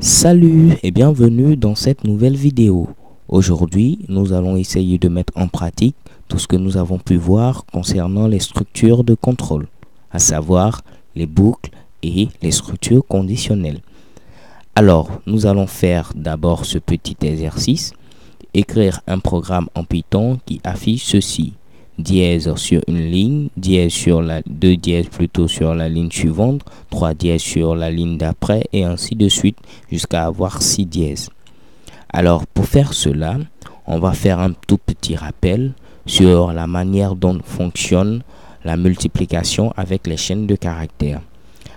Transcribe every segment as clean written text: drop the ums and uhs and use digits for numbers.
Salut et bienvenue dans cette nouvelle vidéo. Aujourd'hui, nous allons essayer de mettre en pratique tout ce que nous avons pu voir concernant les structures de contrôle, à savoir les boucles et les structures conditionnelles. Alors, nous allons faire d'abord ce petit exercice, écrire un programme en Python qui affiche ceci. Dièse sur une ligne, dièse sur la 2 dièse plutôt sur la ligne suivante, 3 dièse sur la ligne d'après et ainsi de suite jusqu'à avoir 6 dièses. Alors pour faire cela, on va faire un tout petit rappel sur la manière dont fonctionne la multiplication avec les chaînes de caractères.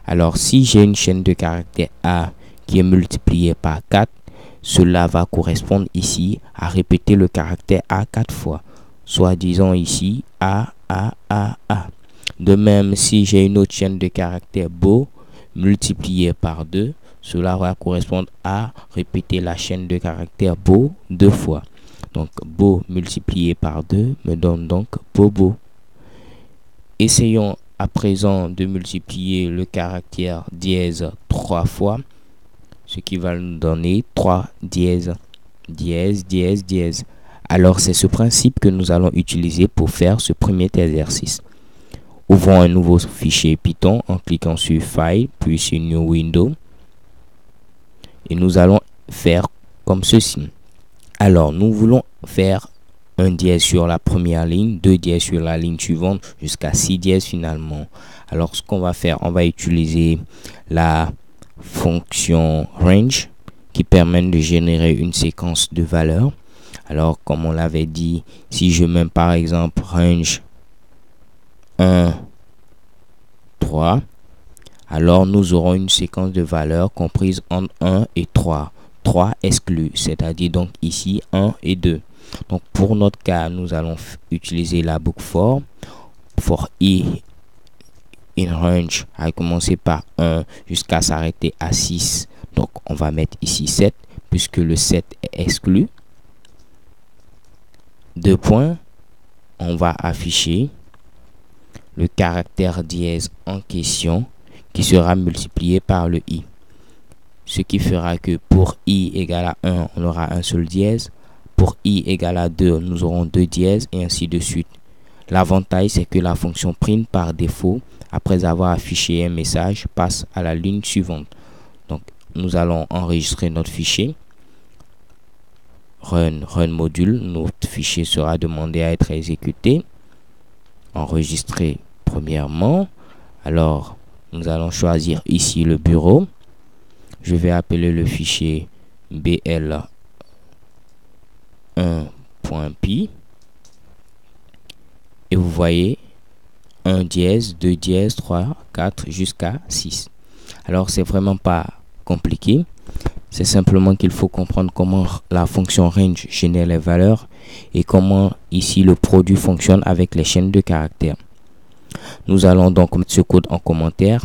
Alors si j'ai une chaîne de caractères A qui est multipliée par 4, cela va correspondre ici à répéter le caractère A 4 fois. Soit disons ici A. De même, si j'ai une autre chaîne de caractères beau multipliée par 2, cela va correspondre à répéter la chaîne de caractères beau 2 fois. Donc beau multiplié par 2 me donne donc bobo. Essayons à présent de multiplier le caractère dièse 3 fois, ce qui va nous donner 3 dièse. Alors, c'est ce principe que nous allons utiliser pour faire ce premier exercice. Ouvrons un nouveau fichier Python en cliquant sur File, puis sur New Window. Et nous allons faire comme ceci. Alors, nous voulons faire un dièse sur la première ligne, 2 dièses sur la ligne suivante, jusqu'à 6 dièses finalement. Alors, ce qu'on va faire, on va utiliser la fonction range qui permet de générer une séquence de valeurs. Alors, comme on l'avait dit, si je mets par exemple range 1, 3, alors nous aurons une séquence de valeurs comprise entre 1 et 3. 3 exclus, c'est-à-dire donc ici 1 et 2. Donc, pour notre cas, nous allons utiliser la boucle for i in range à commencer par 1 jusqu'à s'arrêter à 6. Donc, on va mettre ici 7 puisque le 7 est exclu. 2 points, on va afficher le caractère dièse en question qui sera multiplié par le i. Ce qui fera que pour i égale à 1, on aura un seul dièse. Pour i égale à 2, nous aurons 2 dièses et ainsi de suite. L'avantage, c'est que la fonction print par défaut, après avoir affiché un message, passe à la ligne suivante. Donc, nous allons enregistrer notre fichier. Run module, notre fichier sera demandé à être exécuté. Enregistrer premièrement. Alors, nous allons choisir ici le bureau. Je vais appeler le fichier bl1.py. Et vous voyez 1 dièse, 2 dièse, 3, 4 jusqu'à 6. Alors, c'est vraiment pas compliqué. C'est simplement qu'il faut comprendre comment la fonction range génère les valeurs et comment ici le produit fonctionne avec les chaînes de caractères. Nous allons donc mettre ce code en commentaire,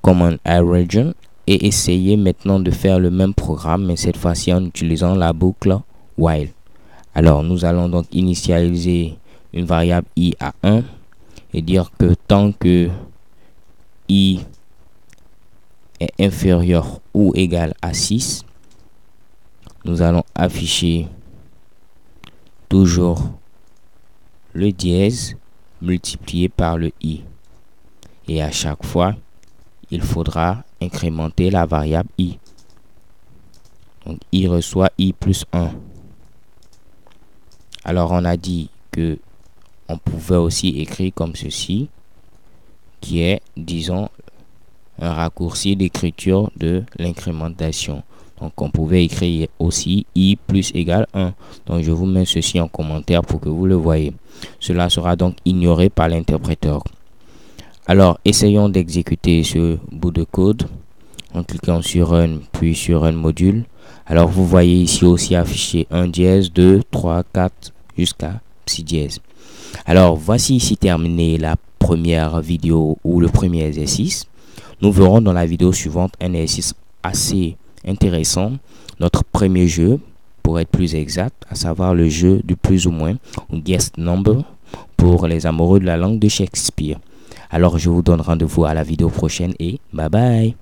command region, et essayer maintenant de faire le même programme, mais cette fois-ci en utilisant la boucle while. Alors, nous allons donc initialiser une variable i à 1 et dire que tant que i est inférieur ou égal à 6, nous allons afficher toujours le dièse multiplié par le i. Et à chaque fois, il faudra incrémenter la variable i. Donc, i reçoit i plus 1. Alors, on a dit que on pouvait aussi écrire comme ceci, qui est, disons, un raccourci d'écriture de l'incrémentation. Donc, on pouvait écrire aussi i plus égale 1. Donc, je vous mets ceci en commentaire pour que vous le voyez. Cela sera donc ignoré par l'interpréteur. Alors, essayons d'exécuter ce bout de code en cliquant sur Run, puis sur Run module. Alors, vous voyez ici aussi affiché 1 dièse, 2, 3, 4, jusqu'à 6 dièses. Alors, voici ici terminé la première vidéo ou le premier exercice. Nous verrons dans la vidéo suivante un exercice assez intéressant, notre premier jeu, pour être plus exact, à savoir le jeu du plus ou moins, ou guess number, pour les amoureux de la langue de Shakespeare. Alors, je vous donne rendez-vous à la vidéo prochaine et bye bye.